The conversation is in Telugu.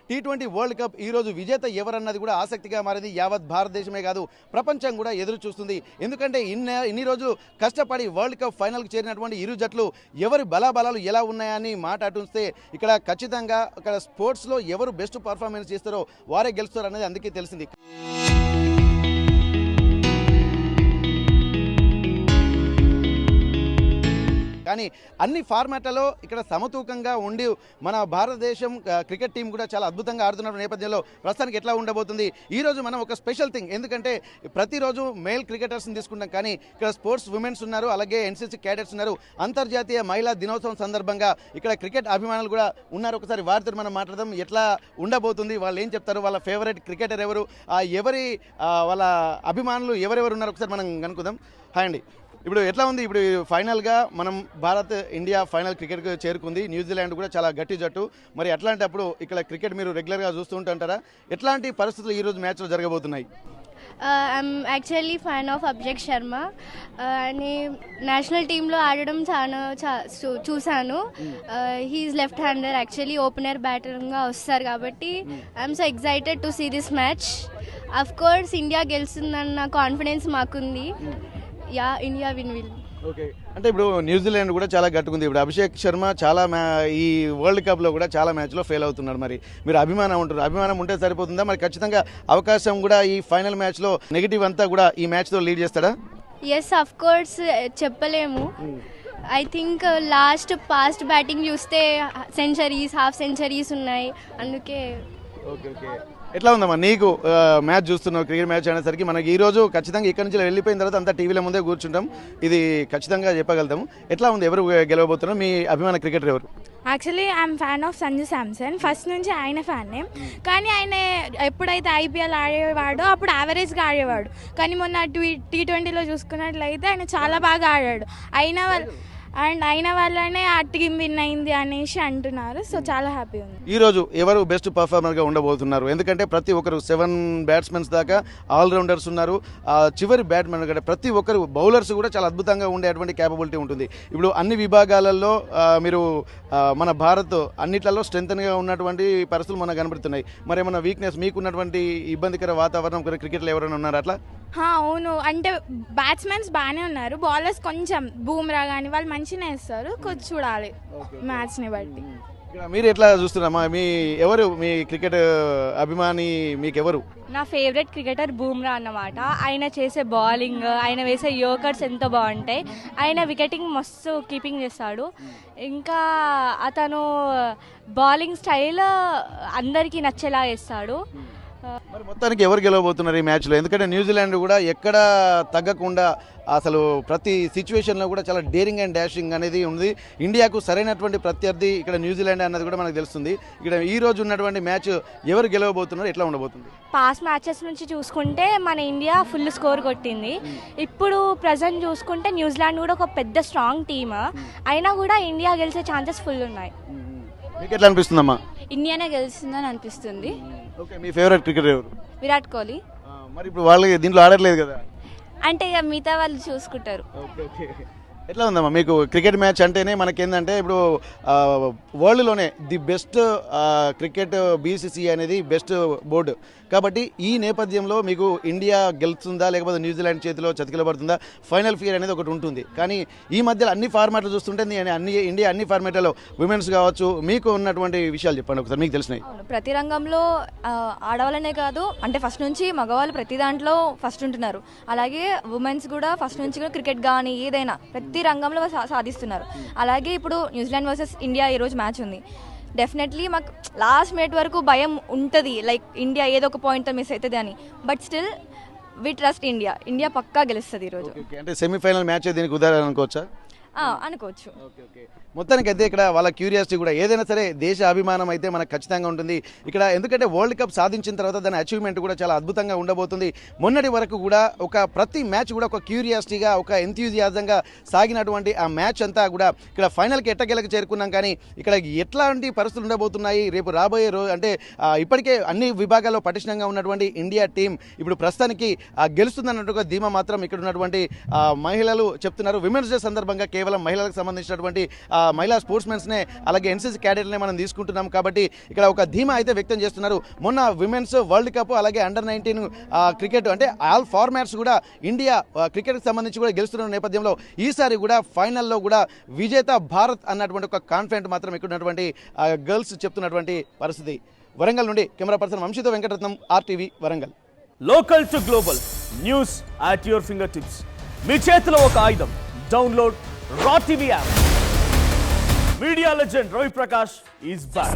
టీ20 వరల్డ్ కప్ ఈ రోజు విజేత ఎవరన్నది కూడా ఆసక్తిగా మారింది. యావత్ భారతదేశమే కాదు ప్రపంచం కూడా ఎదురు చూస్తుంది. ఎందుకంటే ఇన్ని రోజులు కష్టపడి వరల్డ్ కప్ ఫైనల్కి చేరినటువంటి ఇరు జట్లు ఎవరి బలాబలాలు ఎలా ఉన్నాయని మాట్లాడుతుంటే ఇక్కడ ఖచ్చితంగా ఇక్కడ స్పోర్ట్స్లో ఎవరు బెస్ట్ పర్ఫార్మెన్స్ చేస్తారో వారే గెలుస్తారు అనేది అందుకే తెలిసింది. కానీ అన్ని ఫార్మాట్లలో ఇక్కడ సమతూకంగా ఉండి మన భారతదేశం క్రికెట్ టీం కూడా చాలా అద్భుతంగా ఆడుతున్న నేపథ్యంలో ప్రస్తుతానికి ఎట్లా ఉండబోతుంది ఈరోజు మనం ఒక స్పెషల్ థింగ్, ఎందుకంటే ప్రతిరోజు మేల్ క్రికెటర్స్ని తీసుకుంటాం కానీ ఇక్కడ స్పోర్ట్స్ ఉమెన్స్ ఉన్నారు, అలాగే ఎన్సీసీ క్యాడెట్స్ ఉన్నారు. అంతర్జాతీయ మహిళా దినోత్సవం సందర్భంగా ఇక్కడ క్రికెట్ అభిమానులు కూడా ఉన్నారు. ఒకసారి వారితో మనం మాట్లాడదాం, ఎట్లా ఉండబోతుంది, వాళ్ళు ఏం చెప్తారు, వాళ్ళ ఫేవరెట్ క్రికెటర్ ఎవరు, ఎవరి వాళ్ళ అభిమానులు ఎవరెవరు ఉన్నారు ఒకసారి మనం కనుక్కుందాం. హాయ్ అండి, ఇప్పుడు ఎట్లా ఉంది? ఇప్పుడు ఫైనల్గా మనం భారత్ ఇండియా ఫైనల్ క్రికెట్కి చేరుకుంది. న్యూజిలాండ్ కూడా చాలా గట్టి జట్టు. మరి అట్లాంటప్పుడు ఇక్కడ క్రికెట్ మీరు రెగ్యులర్గా చూస్తూ ఉంటుంటారా? ఎట్లాంటి పరిస్థితులు ఈరోజు మ్యాచ్లో జరగబోతున్నాయి? I'm actually fan of Abhishek Sharma అని నేషనల్ టీంలో ఆడడం చాలా చూశాను. He's left hander, actually opener బ్యాటర్గా వస్తారు కాబట్టి I'm so excited to see this match. Of course India గెలుస్తుందన్న కాన్ఫిడెన్స్ మాకుంది. Yeah, India will. ఓకే, అంటే ఇప్పుడు న్యూజిలాండ్ కూడా చాలా గట్టుకుంది. ఇప్పుడు అభిషేక్ శర్మ చాలా ఈ వరల్డ్ కప్లో కూడా చాలా మ్యాచ్లో ఫెయిల్ అవుతున్నాడు. మరి మీరు అభిమానం ఉంటారు, అభిమానం ఉంటే సరిపోతుందా? మరి ఖచ్చితంగా అవకాశం కూడా ఈ ఫైనల్ మ్యాచ్లో నెగిటివ్ అంతా కూడా ఈ మ్యాచ్తో లీడ్ చేస్తాడా? ఎస్, అఫ్ కోర్స్ చెప్పలేము. ఐ థింక్ పాస్ట్ బ్యాటింగ్ చూస్తే సెంచరీస్, హాఫ్ సెంచరీస్ ఉన్నాయి, అందుకే. ఓకే ఓకే, ఎట్లా ఉందమ్మా నీకు మ్యాచ్ చూస్తున్నావు? క్రికెట్ మ్యాచ్ అనేసరికి మనకి ఈ రోజు ఖచ్చితంగా ఇక్కడి నుంచి వెళ్ళిపోయిన తర్వాత అంతా టీవీల ముందే కూర్చుంటాం, ఇది ఖచ్చితంగా చెప్పగలుగుతాము. ఎట్లా ఉంది, ఎవరు గెలవబోతున్నారు, మీ అభిమాన క్రికెటర్ ఎవరు? Actually I'm fan of Sanju Samson. First నుంచి ఆయన ఫ్యానే, కానీ ఆయన ఎప్పుడైతే ఐపీఎల్ ఆడేవాడో అప్పుడు యావరేజ్గా ఆడేవాడు. కానీ మొన్న టీ20లో చూసుకున్నట్లయితే ఆయన చాలా బాగా ఆడాడు. అయిన వల్లనే ఆ టీం విన్ అయింది అనేసి అంటున్నారు. సో చాలా హ్యాపీ ఉంది. ఈ రోజు ఎవరు బెస్ట్ పర్ఫార్మర్గా ఉండబోతున్నారు? ఎందుకంటే ప్రతి ఒక్కరు 7 బ్యాట్స్మెన్స్ దాకా ఆల్రౌండర్స్ ఉన్నారు. చివరి బ్యాట్మెన్ కంటే ప్రతి ఒక్కరు బౌలర్స్ కూడా చాలా అద్భుతంగా ఉండేటువంటి క్యాపబిలిటీ ఉంటుంది. ఇప్పుడు అన్ని విభాగాలలో మీరు మన భారత్ అన్నిట్లలో స్ట్రెంగ్త్గా ఉన్నటువంటి పరిస్థితులు మనకు కనబడుతున్నాయి. మరి ఏమన్నా వీక్నెస్, మీకున్నటువంటి ఇబ్బందికర వాతావరణం క్రికెట్లో ఎవరైనా ఉన్నారు అట్లా? అవును, అంటే బ్యాట్స్మెన్స్ బాగానే ఉన్నారు, బౌలర్స్ కొంచెం బూమ్రా కానీ వాళ్ళు మంచిగా వేస్తారు. కొంచెం చూడాలి మ్యాచ్ని బట్టి. మీరు ఎట్లా చూస్తున్నామా? మీ క్రికెట్ అభిమాని మీకెవరు? నా ఫేవరెట్ క్రికెటర్ బూమ్రా అన్నమాట. ఆయన చేసే బౌలింగ్, ఆయన వేసే యోకర్స్ ఎంతో బాగుంటాయి. ఆయన వికెటింగ్ మస్తు కీపింగ్ చేస్తాడు. ఇంకా అతను బౌలింగ్ స్టైల్ అందరికీ నచ్చేలా చేస్తాడు. మరి మొత్తానికి ఎవరు గెలవబోతున్నారు ఈ మ్యాచ్లో? ఎందుకంటే న్యూజిలాండ్ కూడా ఎక్కడ తగ్గకుండా అసలు ప్రతి సిచ్యువేషన్లో కూడా చాలా డేరింగ్ అండ్ డాషింగ్ అనేది ఉంది. ఇండియాకు సరైనటువంటి ప్రత్యర్థి ఇక్కడ న్యూజిలాండ్ అన్నది కూడా మనకు తెలుస్తుంది. ఇక్కడ ఈ రోజు ఉన్నటువంటి మ్యాచ్ ఎవరు గెలవబోతున్నారు, ఎట్లా ఉండబోతుంది? పాస్ట్ మ్యాచెస్ నుంచి చూసుకుంటే మన ఇండియా ఫుల్ స్కోర్ కొట్టింది. ఇప్పుడు ప్రజెంట్ చూసుకుంటే న్యూజిలాండ్ కూడా ఒక పెద్ద స్ట్రాంగ్ టీమ్, అయినా కూడా ఇండియా గెలిచే ఛాన్సెస్ ఫుల్ ఉన్నాయి. మీకు ఎట్లా అనిపిస్తుందమ్మా? ఇండియానే గెలుస్తుందని అనిపిస్తుంది. ఓకే, మీ ఫేవరెట్ క్రికెటర్ ఎవరు? విరాట్ కోహ్లీ. మరి ఇప్పుడు వాళ్ళు దీంట్లో ఆడట్లేదు కదా, అంటే ఇక మిగతా వాళ్ళు చూసుకుంటారు. ఎట్లా ఉందమ్మా మీకు క్రికెట్ మ్యాచ్ అంటేనే మనకేందంటే ఇప్పుడు వరల్డ్లోనే ది బెస్ట్ క్రికెట్ బీసీసీ అనేది బెస్ట్ బోర్డు కాబట్టి ఈ నేపథ్యంలో మీకు ఇండియా గెలుస్తుందా లేకపోతే న్యూజిలాండ్ చేతిలో చతికిలబడుతుందా, ఫైనల్ ఫియర్ అనేది ఒకటి ఉంటుంది. కానీ ఈ మధ్యలో అన్ని ఫార్మాట్లు చూస్తుంటే ఇండియా అన్ని ఫార్మాట్లలో ఉమెన్స్ కావచ్చు, మీకు ఉన్నటువంటి విషయాలు చెప్పండి ఒకసారి, మీకు తెలిసినవి. ప్రతి రంగంలో ఆడవాళ్ళనే కాదు, అంటే ఫస్ట్ నుంచి మగవాళ్ళు ప్రతి దాంట్లో ఫస్ట్ ఉంటున్నారు. అలాగే ఉమెన్స్ కూడా ఫస్ట్ నుంచి కూడా క్రికెట్ కానీ ఏదైనా ప్రతి రంగంలో సాధిస్తున్నారు. అలాగే ఇప్పుడు న్యూజిలాండ్ వర్సెస్ ఇండియా ఈరోజు మ్యాచ్ ఉంది. డెఫినెట్లీ మాకు లాస్ట్ మినిట్ వరకు భయం ఉంటుంది, లైక్ ఇండియా ఏదో ఒక పాయింట్తో మిస్ అవుతుంది అని. But still we trust India పక్కా గెలుస్తుంది ఈరోజు. అంటే సెమీఫైనల్ మ్యాచ్ దీనికి ఉదాహరణ అనుకోవచ్చా? అనుకోవచ్చు. మొత్తానికి అయితే ఇక్కడ వాళ్ళ క్యూరియాసిటీ కూడా ఏదైనా సరే దేశ అభిమానం అయితే మనకు ఖచ్చితంగా ఉంటుంది ఇక్కడ. ఎందుకంటే వరల్డ్ కప్ సాధించిన తర్వాత దాని అచీవ్మెంట్ కూడా చాలా అద్భుతంగా ఉండబోతుంది. మొన్నటి వరకు కూడా ప్రతి మ్యాచ్ కూడా ఒక క్యూరియాసిటీగా, ఒక ఎంథ్యూజియాజంగా సాగినటువంటి ఆ మ్యాచ్ అంతా కూడా ఇక్కడ ఫైనల్కి ఎట్టగెలకి చేరుకున్నాం. కానీ ఇక్కడ ఎట్లాంటి పరిస్థితులు ఉండబోతున్నాయి రేపు రాబోయే రోజు అంటే ఇప్పటికే అన్ని విభాగాల్లో పటిష్టంగా ఉన్నటువంటి ఇండియా టీం ఇప్పుడు ప్రస్తుతానికి గెలుస్తుందన్నట్టుగా ధీమా మాత్రం ఇక్కడ ఉన్నటువంటి మహిళలు చెప్తున్నారు. విమెన్స్ డే సందర్భంగా కేవలం కేవలం మహిళలకు సంబంధించినటువంటి మహిళా స్పోర్ట్స్మెన్స్నే అలాగే ఎన్సీసీ క్యాడెట్లనే మనం తీసుకుంటున్నాం కాబట్టి ఇక్కడ ఒక ధీమా అయితే వ్యక్తం చేస్తున్నారు. మొన్న విమెన్స్ వరల్డ్ కప్ అలాగే అండర్-19 క్రికెట్ అంటే ఆల్ ఫార్మాట్స్ కూడా ఇండియా క్రికెట్కి సంబంధించి కూడా గెలుస్తున్న నేపథ్యంలో ఈసారి కూడా ఫైనల్లో కూడా విజేత భారత్ అన్నటువంటి ఒక కాన్ఫిడెంట్ మాత్రం ఇక్కడ ఉన్నటువంటి గర్ల్స్ చెప్తున్నటువంటి పరిస్థితి. వరంగల్ నుండి కెమెరా పర్సన్ వంశీతో Venkataratnam, RTV Warangal. Local to global news at your finger tips. మీ చేతిలో ఒక ఆయుధం. Download Raw TV app. Media legend Ravi Prakash is back.